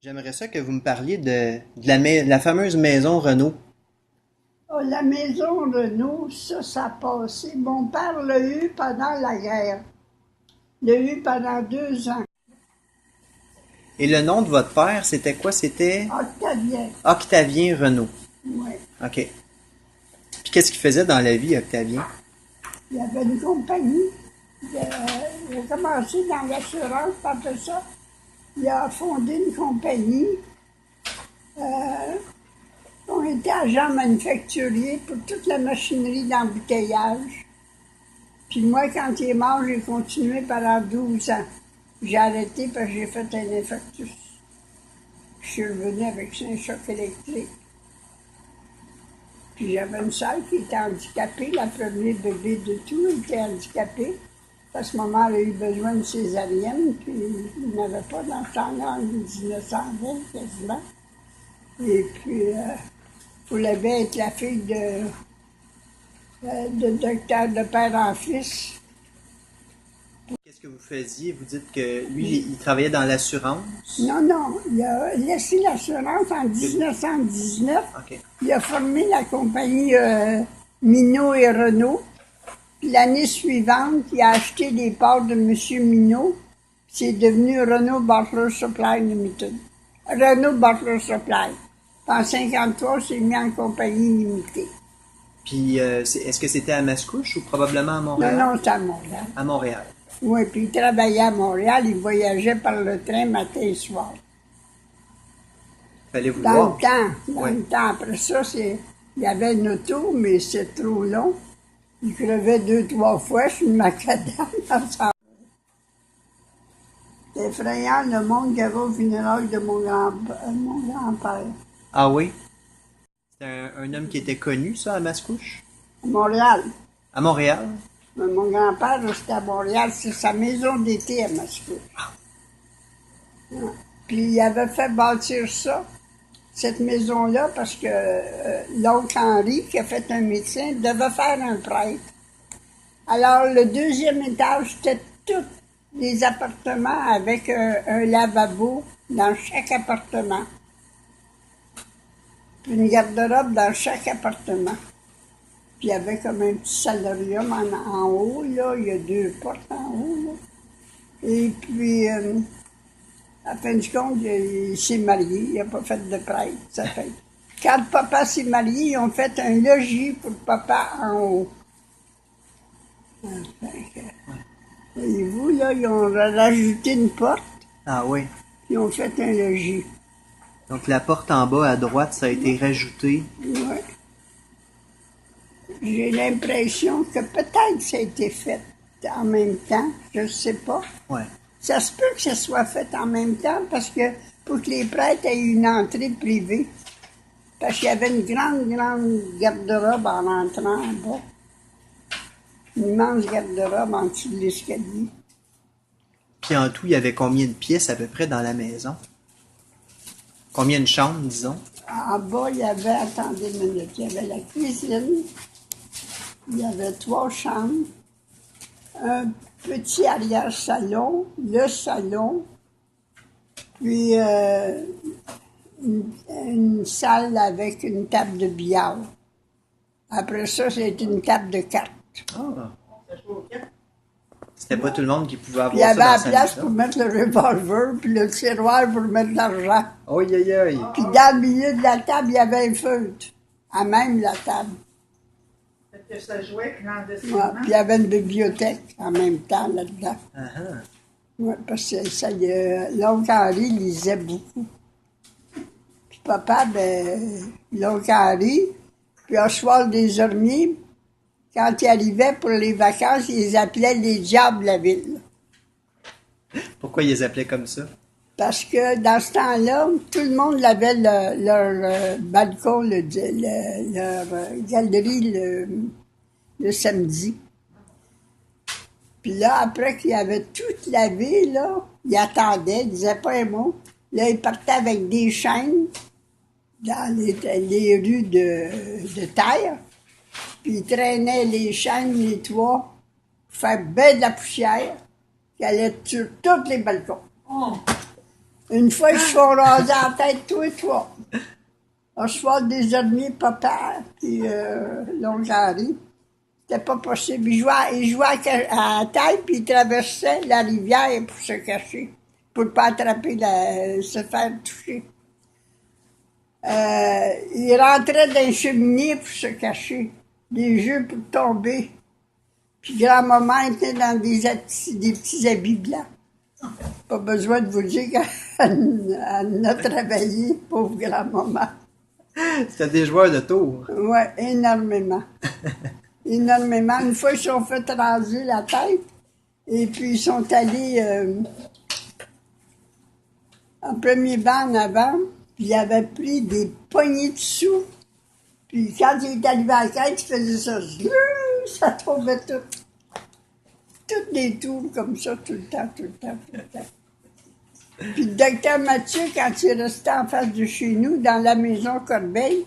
J'aimerais ça que vous me parliez de la fameuse maison Renault. Oh, la maison Renault, ça a passé. Mon père l'a eu pendant la guerre. Il l'a eu pendant 2 ans. Et le nom de votre père, c'était quoi? C'était Octavien, Octavien Renault. ouais. OK. Puis qu'est-ce qu'il faisait dans la vie, Octavien? Il avait une compagnie. Il a commencé dans l'assurance, puis après ça, il a fondé une compagnie. On était agent manufacturier pour toute la machinerie d'embouteillage. Puis moi, quand il est mort, j'ai continué pendant 12 ans. J'ai arrêté parce que j'ai fait un infarctus. Je suis revenue avec un choc électrique. Puis j'avais une sœur qui était handicapée. La première bébé de tout était handicapée. À ce moment, elle a eu besoin de césarienne, puis il n'avait pas dans ce temps-là, en 1920 quasiment. Et puis, voulait bien être la fille de docteur de père en fils. Qu'est-ce que vous faisiez? Vous dites que lui, il travaillait dans l'assurance. Non, non, il a laissé l'assurance en 1919. OK. Il a formé la compagnie Minot et Renault. Puis l'année suivante, il a acheté des parts de M. Minot. C'est devenu Renault Butler Supply Limited. Renault Butler Supply. En 1953, c'est mis en compagnie limitée. Puis est-ce que c'était à Mascouche ou probablement à Montréal? Non, non, c'est à Montréal. À Montréal. Oui, puis il travaillait à Montréal, il voyageait par le train matin et soir. Fallait vous Dans voir. le temps, dans Ouais. le temps. Après ça, il y avait une auto, mais c'est trop long. Il crevait 2, 3 fois sur le macadam. C'est effrayant le monde qu'il y avait au funérailles de mon grand-père. Ah oui? C'était un homme qui était connu, ça, à Mascouche? À Montréal. À Montréal? Mais mon grand-père, c'était à Montréal. C'est sa maison d'été à Mascouche. Ouais. Puis il avait fait bâtir ça, cette maison-là, parce que l'oncle Henri, qui a fait un médecin, devait faire un prêtre. Alors, le deuxième étage, c'était tous les appartements avec un lavabo dans chaque appartement. Puis une garde-robe dans chaque appartement. Puis il y avait comme un petit salarium en haut, là. Il y a 2 portes en haut, là. Et puis, à la fin du compte, il s'est marié. Il n'a pas fait de prêtre, ça fait. Quand papa s'est marié, ils ont fait un logis pour papa en haut. Voyez-vous, là, ils ont rajouté une porte, Ah oui. puis ils ont fait un logis. Donc la porte en bas à droite, ça a été rajouté. Ouais. J'ai l'impression que peut-être ça a été fait en même temps, je ne sais pas. Ouais. Ça se peut que ça soit fait en même temps parce que pour que les prêtres aient une entrée privée, parce qu'il y avait une grande garde-robe en entrant en bas. Une immense garde-robe en dessous de l'escalier. Puis en tout, il y avait combien de pièces à peu près dans la maison? Combien de chambres, disons? En bas, il y avait, attendez une minute, il y avait la cuisine, il y avait 3 chambres, un petit arrière-salon, le salon, puis une salle avec une table de billard. Après ça, c'était une table de cartes. Ah. C'était pas tout le monde qui pouvait Puis il y avoir avait ça la dans sa place pour maison. mettre le revolver, puis le tiroir pour mettre l'argent. Aïe, aïe, aïe. Puis dans le milieu de la table, il y avait un feutre, à même la table. Fait que ça jouait Ouais, clandestinement. puis il y avait une bibliothèque en même temps là-dedans. Ah ah. Ouais, parce que l'oncle Henri lisait beaucoup. Puis papa, l'oncle Henri, puis Oswald Desormiers, quand il arrivait pour les vacances, ils les appelaient les diables de la ville. Pourquoi ils les appelaient comme ça? Parce que dans ce temps-là, tout le monde avait leur balcon, leur galerie le samedi. Puis là, après qu'il avait toute la ville, là, il attendait, il disait pas un mot. Là, il partait avec des chaînes dans les rues de terre. Puis il traînait les chaînes, les toits, pour faire bien de la poussière, qui allait sur tous les balcons. Une fois, ils se font raser la tête, tous et trois. On se voit des amis, papa, puis l'oncle Henri. C'était pas possible. Il jouait à la tête, puis il traversait la rivière pour se cacher, pour ne pas attraper, se faire toucher. Il rentrait dans les cheminées pour se cacher, des jeux pour tomber. Puis grand-maman était dans des petits habits blancs. Pas besoin de vous dire qu'elle a travaillé, pauvre grand-maman. C'était des joueurs de tour. Oui, énormément. Énormément. Une fois, ils se sont fait raser la tête. Et puis, ils sont allés en premier banc en avant. Puis, ils avaient pris des poignées de sous. Puis, quand il est arrivé à la tête, il faisait ça. Ça tombait tout. Toutes des tours comme ça, tout le temps, tout le temps, tout le temps. Puis le docteur Mathieu, quand il restait en face de chez nous, dans la maison Corbeil,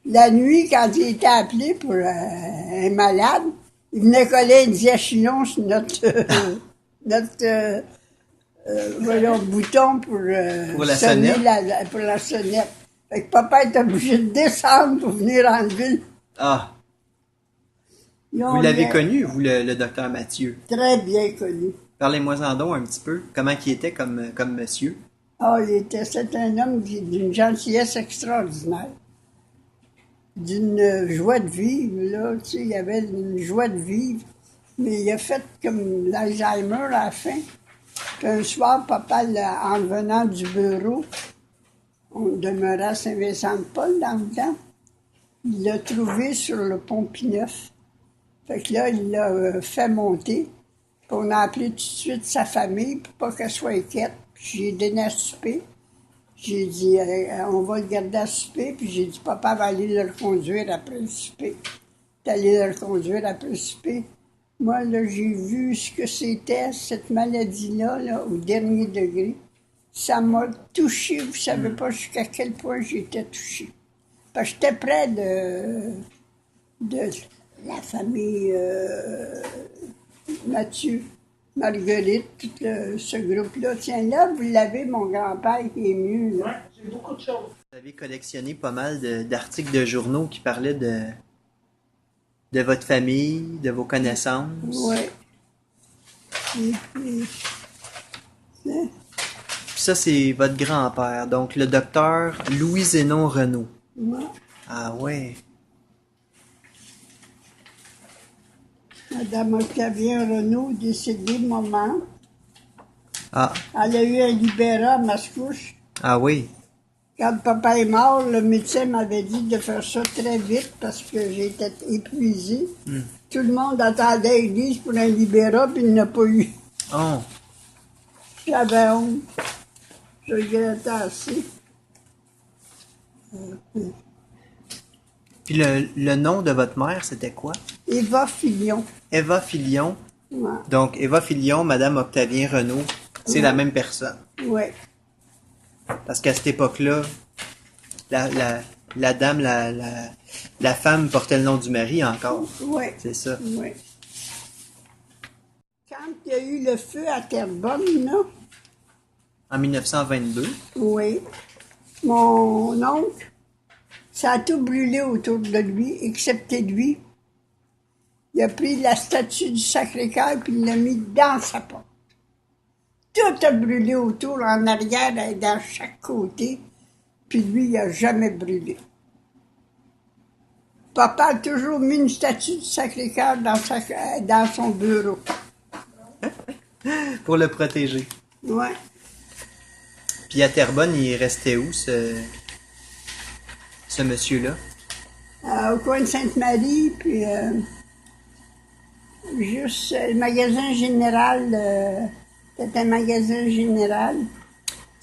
la nuit, quand il était appelé pour un malade, il venait coller un diachylon sur notre bouton pour la sonner sonnette. pour la sonnette. Fait que papa était obligé de descendre pour venir enlever. Ah! Vous l'avez connu, vous, le docteur Mathieu? Très bien connu. Parlez-moi-en donc un petit peu. Comment il était comme monsieur? Ah, c'est un homme d'une gentillesse extraordinaire. D'une joie de vivre, là. Tu sais, il y avait une joie de vivre. Mais il a fait comme l'Alzheimer à la fin. Puis un soir, papa, en revenant du bureau, on demeurait à Saint-Vincent-de-Paul dans le temps, il l'a trouvé sur le pont Pineuf. Fait que là, il l'a fait monter. Puis on a appelé tout de suite sa famille pour pas qu'elle soit inquiète. Puis j'ai donné à souper. J'ai dit, on va le garder à souper. Puis j'ai dit, papa va aller le reconduire après le souper. Il est allé le reconduire après le souper. Moi, là, j'ai vu ce que c'était, cette maladie-là, là, au dernier degré. Ça m'a touché. Vous savez pas jusqu'à quel point j'étais touchée. Parce que j'étais près de la famille Mathieu, Marguerite, tout ce groupe-là. Tiens, là, vous l'avez, mon grand-père, qui est mieux. Oui, j'ai beaucoup de choses. Vous avez collectionné pas mal d'articles de journaux qui parlaient de votre famille, de vos connaissances. Oui. Et puis, Puis ça, c'est votre grand-père, donc le docteur Louis-Zénon Renaud. moi, Ah ouais. Madame Octavien Renaud, décédée, maman. Ah, Elle a eu un libérat à Mascouche. ah oui. Quand papa est mort, le médecin m'avait dit de faire ça très vite parce que j'étais épuisée. Tout le monde attendait à l'église pour un libérat, puis il n'a pas eu. Oh, J'avais honte. Je regrettais assez. puis le nom de votre mère, c'était quoi? Eva Filion. Eva Filion. Ouais. Donc, Eva Filion, Madame Octavien Renaud, c'est la même personne. Ouais. Parce qu'à cette époque-là, la dame, la femme portait le nom du mari encore. Ouais. C'est ça. Ouais. Quand il y a eu le feu à Terrebonne, là, En 1922. oui, mon oncle, ça a tout brûlé autour de lui, excepté lui. Il a pris la statue du Sacré-Cœur puis il l'a mis dans sa porte. Tout a brûlé autour, en arrière et dans chaque côté. Puis lui, il n'a jamais brûlé. Papa a toujours mis une statue du Sacré-Cœur dans son bureau. Pour le protéger. Ouais. Puis à Terrebonne, il restait où, ce monsieur-là? Au coin de Sainte-Marie, puis juste le magasin général, c'était un magasin général.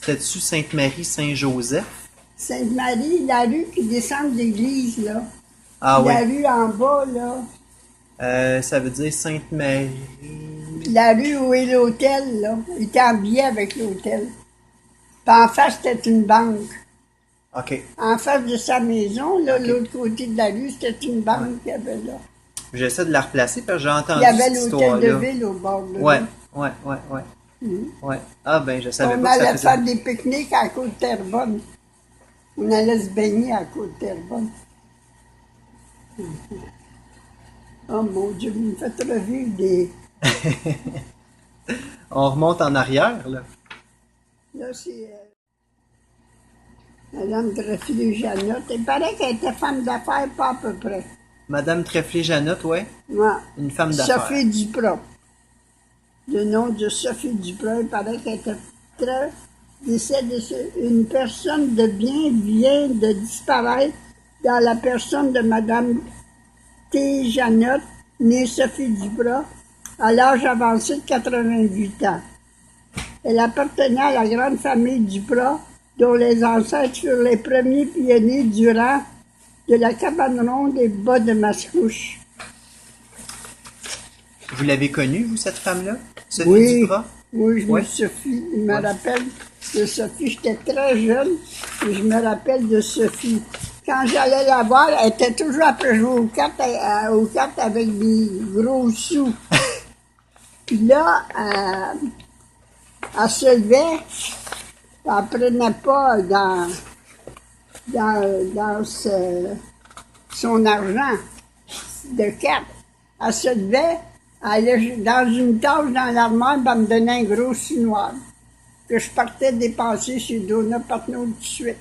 C'était-tu Sainte-Marie-Saint-Joseph? Sainte-Marie, la rue qui descend de l'église, là. Ah oui. La rue en bas, là. Ça veut dire Sainte-Marie. Puis la rue où est l'hôtel, là. Il était en billet avec l'hôtel. Puis en face, c'était une banque. OK. En face de sa maison, là, l'autre côté de la rue, c'était une banque qu'il y avait là. J'essaie de la replacer parce que j'ai entendu Il y avait cette l'hôtel histoire-là. de ville au bord de Ouais, là. ouais. Ouais. Ah, ben, je savais On pas que ça allait faisait. faire des pique-niques à Côte-Terrebonne. On allait se baigner à Côte-Terrebonne. Oh mon Dieu, vous me faites revivre des... On remonte en arrière, là. Là, c'est Madame Trefflé-Janotte. Il paraît qu'elle était femme d'affaires, pas à peu près. Madame Trefflé-Janotte, ouais. Ouais. Une femme d'affaires. Sophie Duprat. Le nom de Sophie Duprat, il paraît qu'elle était très décédée. Une personne de bien vient de disparaître dans la personne de Madame T. Janotte, née Sophie Duprat, à l'âge avancé de 88 ans. Elle appartenait à la grande famille Duprat, dont les ancêtres furent les premiers pionniers du rang de la cabane ronde des bas de Mascouche. Vous l'avez connue, vous, cette femme-là? Sophie Oui, Duprat? oui, je Ouais. me Sophie. Je me Ouais. rappelle de Sophie. J'étais très jeune et je me rappelle de Sophie. Quand j'allais la voir, elle était toujours après jouer aux cartes avec des gros sous. Puis là, elle se levait, elle prenait pas dans son argent de cartes. Elle se levait, elle allait dans une tâche dans l'armoire, elle me donnait un gros sou noir que je partais dépenser chez Donna Patnaud tout de suite.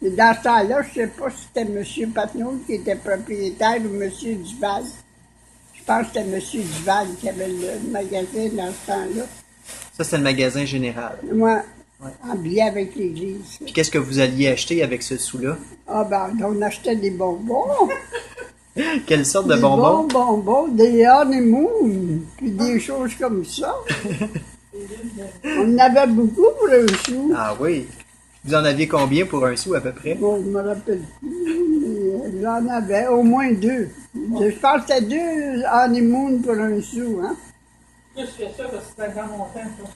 Et dans ce temps-là, je ne sais pas si c'était M. Patnaud qui était propriétaire ou M. Duval. Je pense que c'était M. Duval qui avait le magasin dans ce temps-là. Ça, c'est le magasin général. Moi, Ouais. en billet avec l'église. Puis qu'est-ce que vous alliez acheter avec ce sou-là? Ah ben, on achetait des bonbons. Quelle sorte de Des bonbons? bons bonbons, des honeymoon, puis des choses comme ça. On en avait beaucoup pour un sou. Ah oui. Vous en aviez combien pour un sou, à peu près? Bon, je me rappelle plus, mais j'en avais au moins deux. Je pense que c'était deux honeymoon pour un sou, hein. Plus que ça, parce que c'est un grand montant, ça.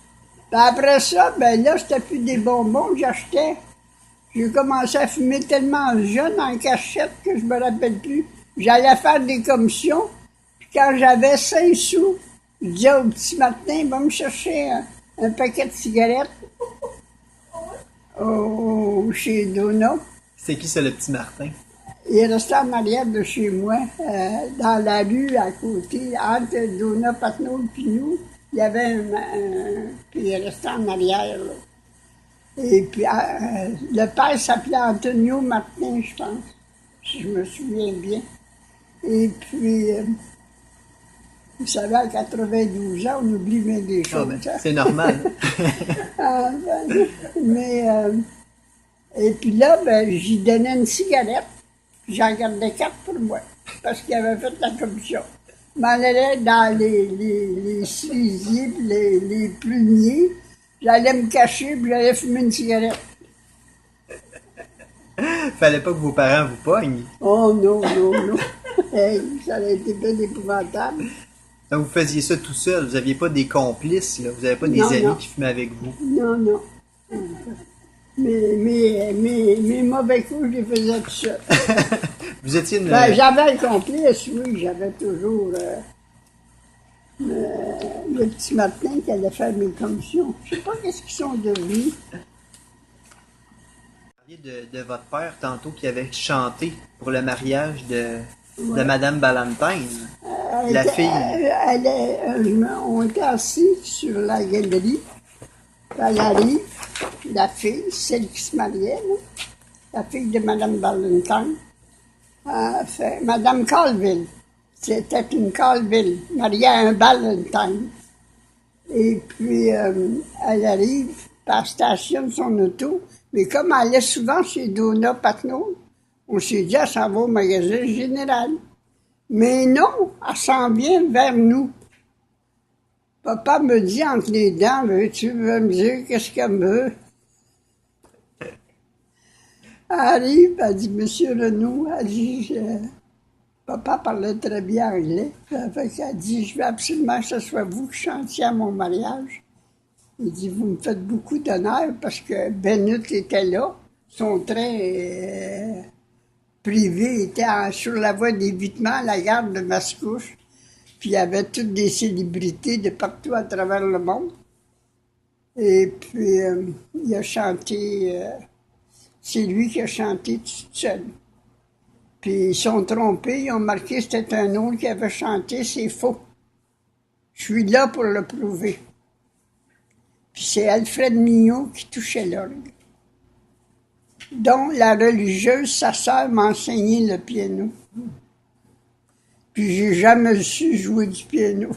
Puis après ça, ben là, c'était plus des bonbons que j'achetais. J'ai commencé à fumer tellement jeune en cachette que je me rappelle plus. J'allais faire des commissions, puis quand j'avais 5 sous, je disais au petit Martin, va me chercher un paquet de cigarettes chez Donna. C'est qui ça, le petit Martin? Il restait en arrière de chez moi, dans la rue à côté, entre Donna, Patnaud et nous. Il y avait puis il restait en arrière, là. Et puis, le père s'appelait Antonio Martin, je pense, si je me souviens bien. Et puis, vous savez, à 92 ans, on oublie bien des Ah choses. ben, hein. c'est normal. Ah, ben, mais, et puis là, ben, j'y donnais une cigarette. J'en gardais 4 pour moi, parce qu'il avait fait la commission. Je m'en allais dans les cerisiers, puis les pruniers. J'allais me cacher, puis j'allais fumer une cigarette. Fallait pas que vos parents vous pognent. Oh non, non, non. Hey, ça aurait été bien épouvantable. Donc vous faisiez ça tout seul, vous aviez pas des complices, là. Vous avez pas des Non, amis non. qui fumaient avec vous. Non, non. Mes mauvais coups, je les faisais tout seul. Vous étiez une... Ben, j'avais un complice, oui, j'avais toujours le petit Martin qui allait faire mes commissions. Je sais pas qu'est-ce qu'ils sont devenus. de votre père tantôt qui avait chanté pour le mariage de Madame Ballantyne. La fille. On était assis sur la galerie. Elle arrive, la fille, celle qui se mariait, là, la fille de Madame Ballantyne, Madame Colville. C'était une Colville, mariée à un Ballantyne. Et puis, elle arrive, puis elle stationne son auto, mais comme elle allait souvent chez Donna Patnaud, on s'est dit, elle s'en va au magasin général. Mais non, elle s'en vient vers nous. Papa me dit entre les dents, veux-tu me dire qu'est-ce qu'elle veut? Elle arrive, elle dit, Monsieur Renaud, elle dit, papa parlait très bien anglais. Elle dit, je veux absolument que ce soit vous qui chantiez à mon mariage. Il dit, vous me faites beaucoup d'honneur parce que Bennett était là. Son train privé était sur la voie d'évitement à la gare de Mascouche. Puis il y avait toutes des célébrités de partout à travers le monde. Et puis, il a chanté, c'est lui qui a chanté tout seul. Puis ils sont trompés, ils ont marqué que c'était un autre qui avait chanté, c'est faux. Je suis là pour le prouver. Puis c'est Alfred Mignot qui touchait l'orgue. Donc la religieuse, sa sœur, m'a enseigné le piano. Puis j'ai jamais su jouer du piano.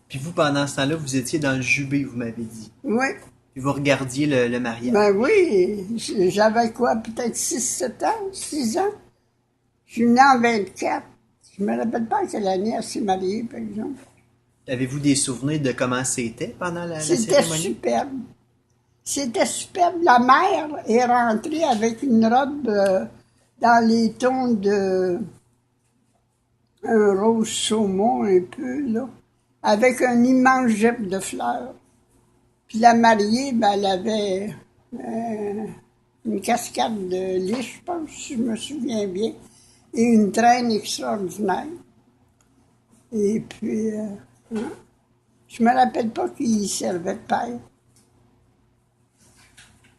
Puis vous, pendant ce temps-là, vous étiez dans le jubé, vous m'avez dit. Oui. Puis vous regardiez le mariage. Ben oui, j'avais quoi, peut-être 6-7 ans, 6 ans. Je suis né en 24. Je me rappelle pas à quelle année elle s'est mariée, par exemple. Avez-vous des souvenirs de comment c'était pendant la C'était cérémonie? superbe. C'était superbe. La mère est rentrée avec une robe dans les tons de un rose saumon un peu, là, avec un immense gep de fleurs. Puis la mariée, ben, elle avait une cascade de lit, je pense, si je me souviens bien, et une traîne extraordinaire. Et puis, je me rappelle pas qui servait de père.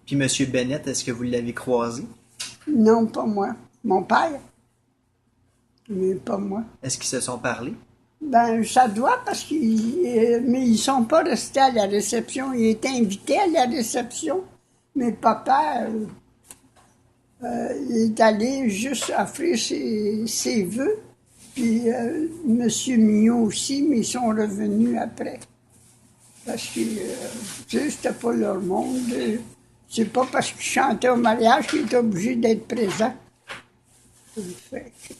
Puis M. Bennett, est-ce que vous l'avez croisé? Non, pas moi. Mon père. Mais pas moi. Est-ce qu'ils se sont parlé? Ben, ça doit parce mais ils sont pas restés à la réception. Ils étaient invités à la réception. Mais papa, il est allé juste offrir ses vœux. Puis M. Mignot aussi, mais ils sont revenus après. Parce que, tu sais, c'était pas leur monde. C'est pas parce qu'ils chantaient au mariage qu'ils étaient obligés d'être présents. Fait que,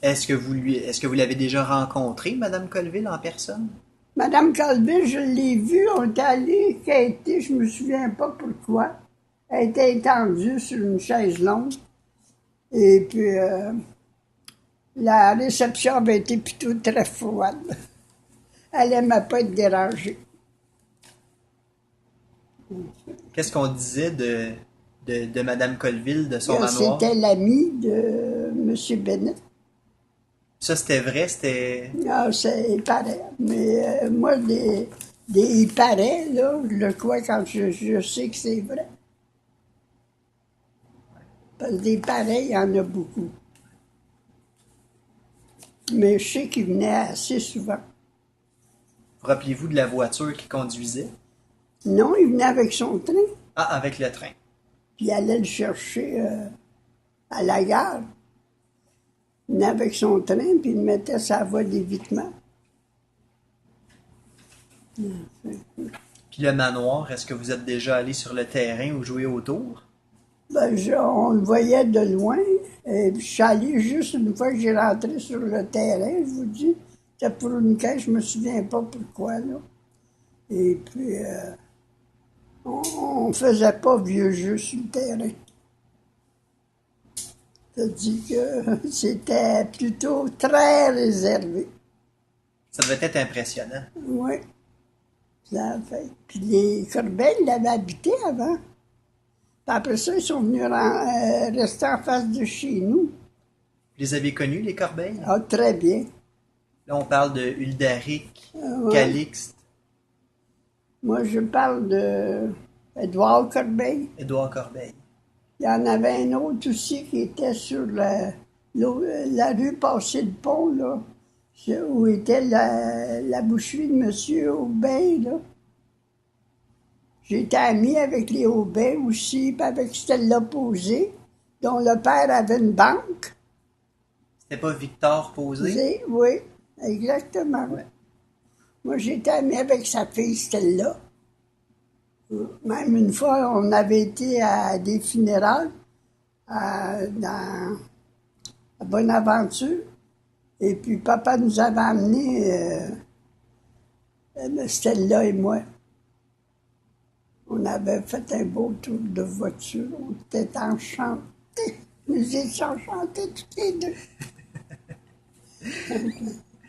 Est-ce que vous l'avez déjà rencontré, Madame Colville, en personne? Madame Colville, je l'ai vue, on est allé quêter, je me souviens pas pourquoi. Elle était étendue sur une chaise longue. Et puis, la réception avait été plutôt très froide. Elle aimait pas être dérangée. Qu'est-ce qu'on disait de Madame Colville, de son manoir? C'était l'ami de M. Bennett. Ça, c'était vrai? C'était... Ah, il paraît. Mais moi, il paraît, là, je le crois quand je sais que c'est vrai. Parce que des pareils, il y en a beaucoup. Mais je sais qu'il venait assez souvent. Vous rappelez-vous de la voiture qu'il conduisait? Non, il venait avec son train. Ah, avec le train. Puis il allait le chercher à la gare. Il venait avec son train, puis il mettait sa voie d'évitement. Puis le manoir, est-ce que vous êtes déjà allé sur le terrain ou joué autour? Ben, on le voyait de loin. Et puis je suis allé juste une fois que j'ai rentré sur le terrain, je vous dis. C'était pour une caisse, je me souviens pas pourquoi, là. Et puis, on faisait pas vieux jeu sur le terrain. C'est-à-dire que c'était plutôt très réservé. Ça devait être impressionnant. Oui. Ça fait. Puis les Corbeil l'avaient habité avant. Puis après ça, ils sont venus rester en face de chez nous. Vous les avez connus, les Corbeil? Ah, très bien. Là, on parle de Huldaric, Ouais. Calixte, Moi, je parle de Édouard Corbeil. Édouard Corbeil. Il y en avait un autre aussi qui était sur la rue passée le pont, là, où était la boucherie de M. Aubin, là. J'étais ami avec les Aubin aussi, puis avec Stella Posé, dont le père avait une banque. C'était pas Victor Posé? Oui, exactement. Ouais. Moi, j'étais ami avec sa fille Stella. Même une fois, on avait été à des funérailles à Bonaventure. Et puis, papa nous avait amenés, Stella et moi. On avait fait un beau tour de voiture. On était enchantés. Nous étions enchantés toutes les deux.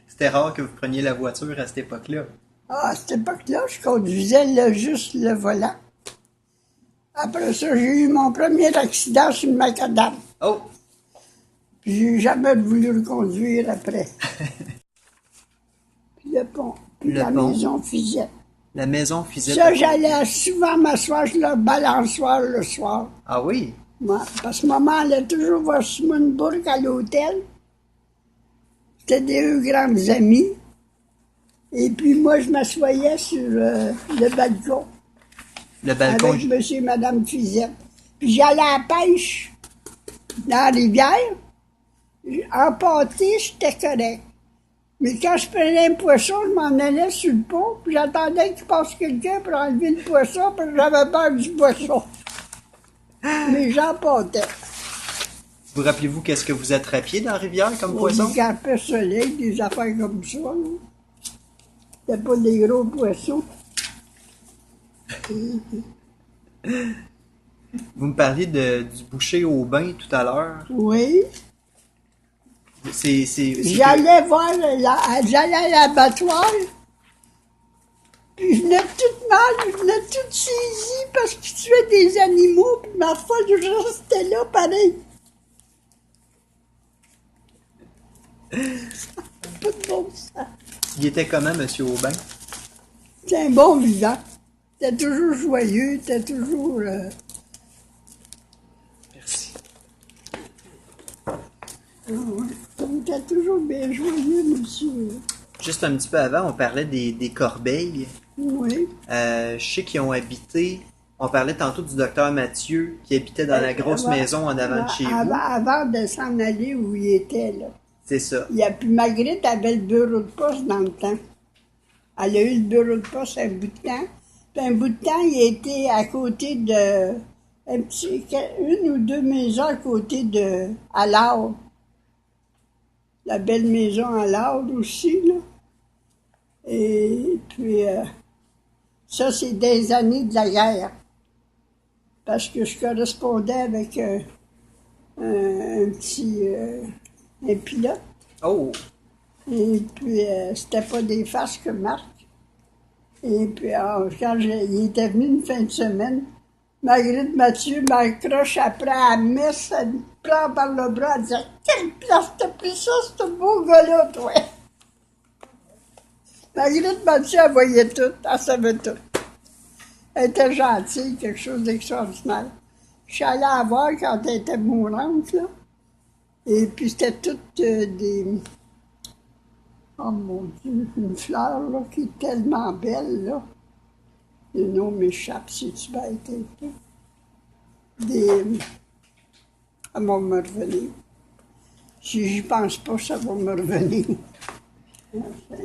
C'était rare que vous preniez la voiture à cette époque-là. Ah, à cette époque-là, je conduisais juste le volant. Après ça, j'ai eu mon premier accident sur le macadam. Oh! Puis j'ai jamais voulu le conduire après. Puis le pont. puis Le la pont. maison Fizette. La maison Fizette. Ça, j'allais souvent m'asseoir sur le balançoire le soir. Ah oui? Ouais, parce que maman allait toujours voir Simone Bourque à l'hôtel. C'était des deux grandes amies. Et puis moi, je m'assoyais sur le balcon Le balcon. avec monsieur et madame Fizette. Puis j'allais à la pêche dans la rivière. En pâté, j'étais correct. Mais quand je prenais un poisson, je m'en allais sur le pont, puis j'attendais qu'il passe quelqu'un pour enlever le poisson, parce que j'avais peur du poisson. Mais j'en pâtais. Vous rappelez-vous qu'est-ce que vous attrapiez dans la rivière comme poisson? Des carpes soleil, des affaires comme ça. Là. C'était pas des gros poissons. Vous me parliez du boucher au bain tout à l'heure. Oui. C'est J'allais voir, j'allais à l'abattoir. Puis je venais toute mal, je venais toute saisie parce qu'il tuait des animaux, puis ma folle, je restais là pareil. Pas de bon sens. Il était comment, Monsieur Aubin? C'est un bon vivant. T'es toujours joyeux, t'es toujours... Merci. T'es toujours bien joyeux, monsieur. Juste un petit peu avant, on parlait des corbeilles. Oui. Je sais qu'ils ont habité... On parlait tantôt du docteur Mathieu qui habitait dans la grosse maison en avant de chez vous. Avant de s'en aller où il était, là. C'est ça. Puis Marguerite avait le bureau de poste dans le temps. Elle a eu le bureau de poste un bout de temps. Puis un bout de temps, il était à côté de... une ou deux maisons à côté de... à l'Arbre. La belle maison à l'Arbre aussi, là. Et puis... ça, c'est des années de la guerre. Parce que je correspondais avec un petit... un pilote. Oh! Et puis, c'était pas des farces que Marc. Et puis, quand il était venu une fin de semaine, Marguerite Mathieu m'accroche après à la messe, elle me prend par le bras, elle disait « Quelle place t'as pris ça, ce beau gars-là, toi? » Marguerite Mathieu, elle voyait tout, elle savait tout. Elle était gentille, quelque chose d'extraordinaire. Je suis allée la voir quand elle était mourante, là. Et puis, c'était toutes des... Oh mon Dieu, une fleur, là, qui est tellement belle, là. Le nom m'échappe, si tu vas être un peu. Des... Elle va me revenir. Si j'y pense pas, ça va me revenir.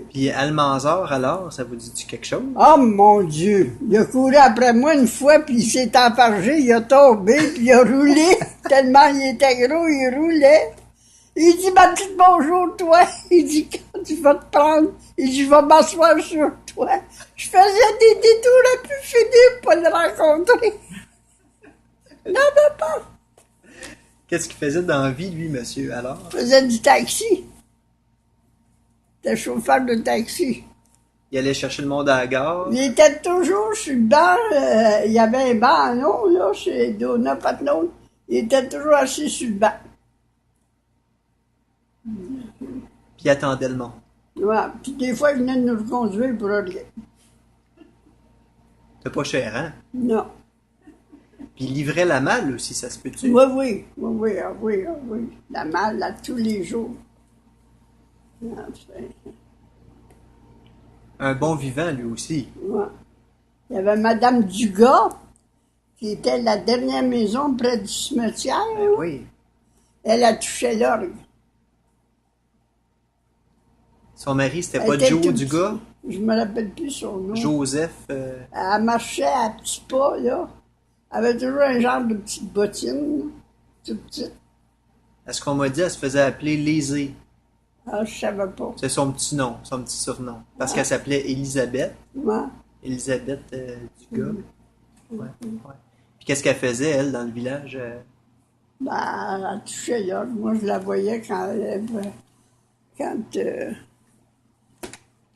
Puis Almanzor, alors, ça vous dit quelque chose? Oh mon Dieu! Il a couru après moi une fois, puis il s'est enfargé, il a tombé, puis il a roulé. Tellement il était gros, il roulait. Il dit, ma petite bonjour, toi. Il dit, quand tu vas te prendre, il dit, je vais m'asseoir sur toi. Je faisais des détours à plus finir pour le rencontrer. Non, mais pas. Qu'est-ce qu'il faisait dans la vie, lui, monsieur, alors? Il faisait du taxi. Il était chauffeur de taxi. Il allait chercher le monde à la gare. Il était toujours sur le banc. Il y avait un banc en long, là, chez Dona Patnaud. Il était toujours assis sur le banc. Puis il attendait le monde. Ouais. Puis des fois, il venait nous reconduire pour rien. C'est pas cher, hein? Non. Puis il livrait la malle aussi, ça se peut-tu? Oui, oui, oui, oui, ah oui, ah oui. La malle, là, tous les jours. Ah, Un bon vivant, lui aussi. ouais. Il y avait Madame Dugas, qui était la dernière maison près du cimetière. Ben oui. Elle a touché l'orgue. Son mari, c'était Elle pas était Joe toute- Dugas? Je me rappelle plus son nom. Joseph. Elle marchait à petits pas, là. Elle avait toujours un genre de petite bottine, là, toute petite. À ce qu'on m'a dit, elle se faisait appeler Lésée. Ah, je savais pas. C'est son petit nom, son petit surnom. Parce qu'elle s'appelait Élisabeth. Ouais. Élisabeth Dugas. Ouais, ouais. Puis qu'est-ce qu'elle faisait, elle, dans le village? Ben, elle touchait l'orgue. Moi, je la voyais quand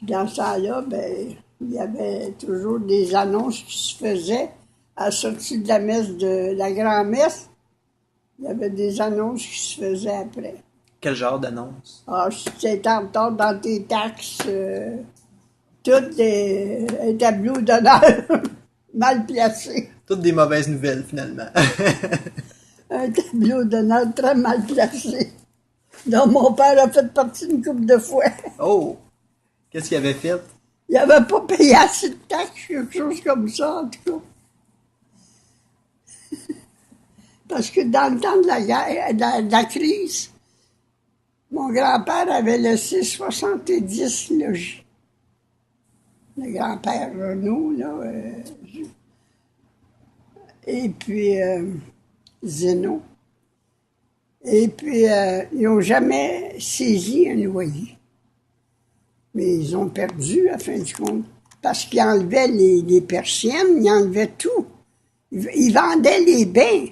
dans ça là, ben, il y avait toujours des annonces qui se faisaient à la sortie de la messe, de la grand-messe. Il y avait des annonces qui se faisaient après. Quel genre d'annonce? Ah, si tu étais en retard dans tes taxes, un tableau d'honneur mal placé. Toutes des mauvaises nouvelles, finalement. Un tableau d'honneur très mal placé. dont mon père a fait partie une couple de fois. Oh! Qu'est-ce qu'il avait fait? Il n'avait pas payé assez de taxes, quelque chose comme ça, en tout cas. Parce que dans le temps de la guerre, de la crise, mon grand-père avait laissé 70 logis. Le grand-père Renaud, là, et puis Zénon. Et puis, ils n'ont jamais saisi un loyer. Mais ils ont perdu, à fin de compte, parce qu'ils enlevaient les persiennes, ils enlevaient tout. Ils vendaient les bains.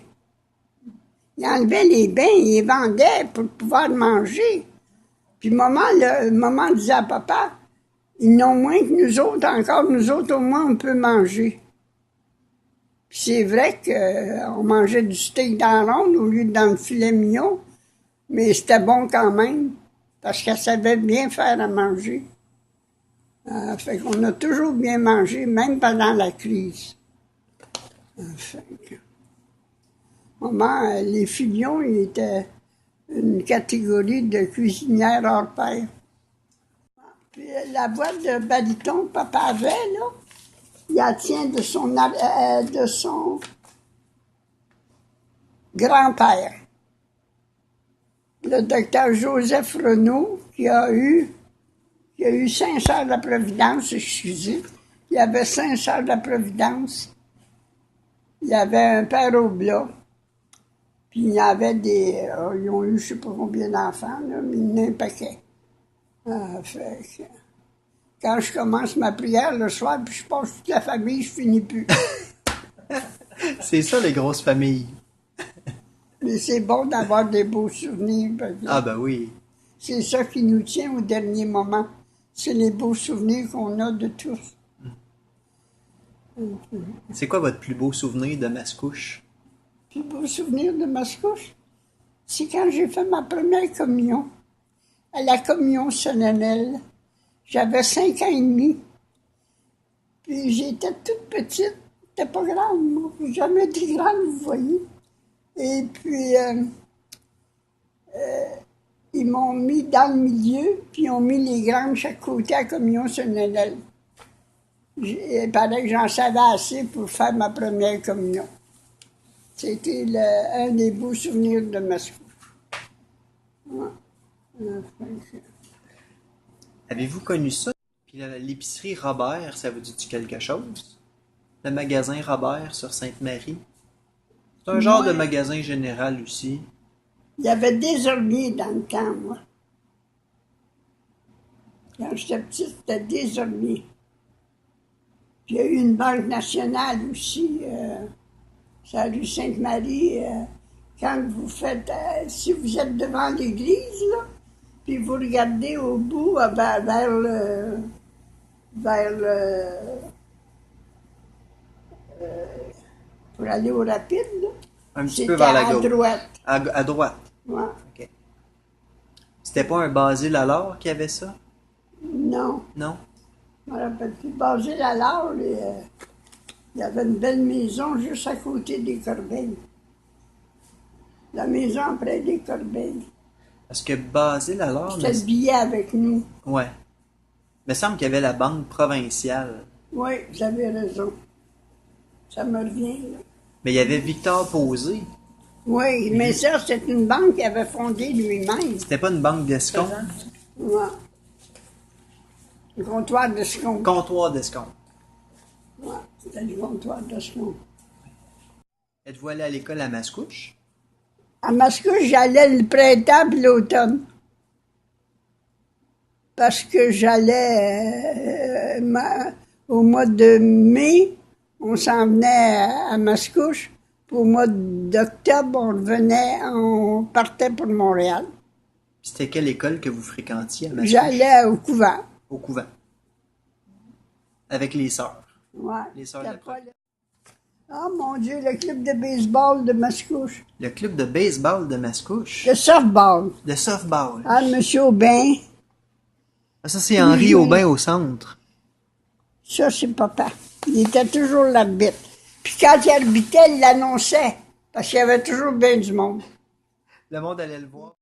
Ils enlevaient les bains, ils les vendaient pour pouvoir manger. Puis maman disait à papa, ils n'ont moins que nous autres encore, nous autres au moins on peut manger. Puis c'est vrai qu'on mangeait du steak dans la ronde au lieu de dans le filet mignon, mais c'était bon quand même, parce qu'elle savait bien faire à manger. Fait qu'on a toujours bien mangé, même pendant la crise. Fait que... Maman, les Filions, ils étaient une catégorie de cuisinières hors pair. Puis la boîte de baryton que papa avait, là, il la tient de son grand-père, le docteur Joseph Renaud, qui a eu Saint-Charles-de-la-Providence, excusez. Il y avait Saint-Charles-de-la-Providence. Il y avait un père au Blas. Puis il y avait ils ont eu je ne sais pas combien d'enfants, là, mais il y en a un paquet. Fait que, quand je commence ma prière le soir, puis je passe toute la famille, je finis plus. C'est ça, les grosses familles. Mais c'est bon d'avoir des beaux souvenirs. Ah ben oui. C'est ça qui nous tient au dernier moment. C'est les beaux souvenirs qu'on a de tous. C'est quoi votre plus beau souvenir de Mascouche? Plus beau souvenir de Mascouche, c'est quand j'ai fait ma première communion. À la communion solennelle. J'avais 5 ans et demi. Puis j'étais toute petite. C'était pas grande, moi. J'ai jamais été grande, vous voyez. Et puis, ils m'ont mis dans le milieu, puis ils ont mis les grandes de chaque côté à la communion solennelle. Il paraît que j'en savais assez pour faire ma première communion. C'était un des beaux souvenirs de Mascouche. Ouais. Avez-vous connu ça? Puis l'épicerie Robert, ça vous dit-tu quelque chose? Le magasin Robert sur Sainte-Marie? C'est un genre de magasin général aussi. Il y avait Désormier dans le temps, moi. Quand j'étais petite, c'était Désormier. Puis il y a eu une banque nationale aussi, sur la rue Sainte-Marie. Quand vous faites, si vous êtes devant l'église, là, puis vous regardez au bout, pour aller au rapide, là. Un petit peu vers la gauche. À droite. À droite. Ouais. OK. C'était pas un Basile alors qui avait ça? Non. Non? Je me rappelle plus. Basile alors, il y avait une belle maison juste à côté des Corbeilles. La maison près des Corbeilles. Parce que Basile alors... C'était le billet avec nous. Ouais. Il me semble qu'il y avait la banque provinciale. Oui, vous avez raison. Ça me revient, là. Mais il y avait Victor Posé. Oui, mais ça, c'est une banque qu'il avait fondée lui-même. C'était pas une banque d'escompte? Ouais. Le comptoir d'escompte. Comptoir d'escompte. Ouais, c'était le comptoir d'escompte. Êtes-vous allé à l'école à Mascouche? À Mascouche, j'allais le printemps et l'automne. Parce que j'allais au mois de mai, on s'en venait à Mascouche. Puis au mois d'octobre, on partait pour Montréal. C'était quelle école que vous fréquentiez à Mascouche? J'allais au couvent. Au couvent. Avec les sœurs. Ouais. Les sœurs de la Providence. Oh mon Dieu, le club de baseball de Mascouche. Le club de baseball de Mascouche? Le softball. De softball. Ah, M. Aubin. Ah, ça, c'est Henri Aubin au centre. Ça, c'est papa. Il était toujours l'arbitre. Puis quand il arbitait, il l'annonçait. Parce qu'il y avait toujours bien du monde. Le monde allait le voir.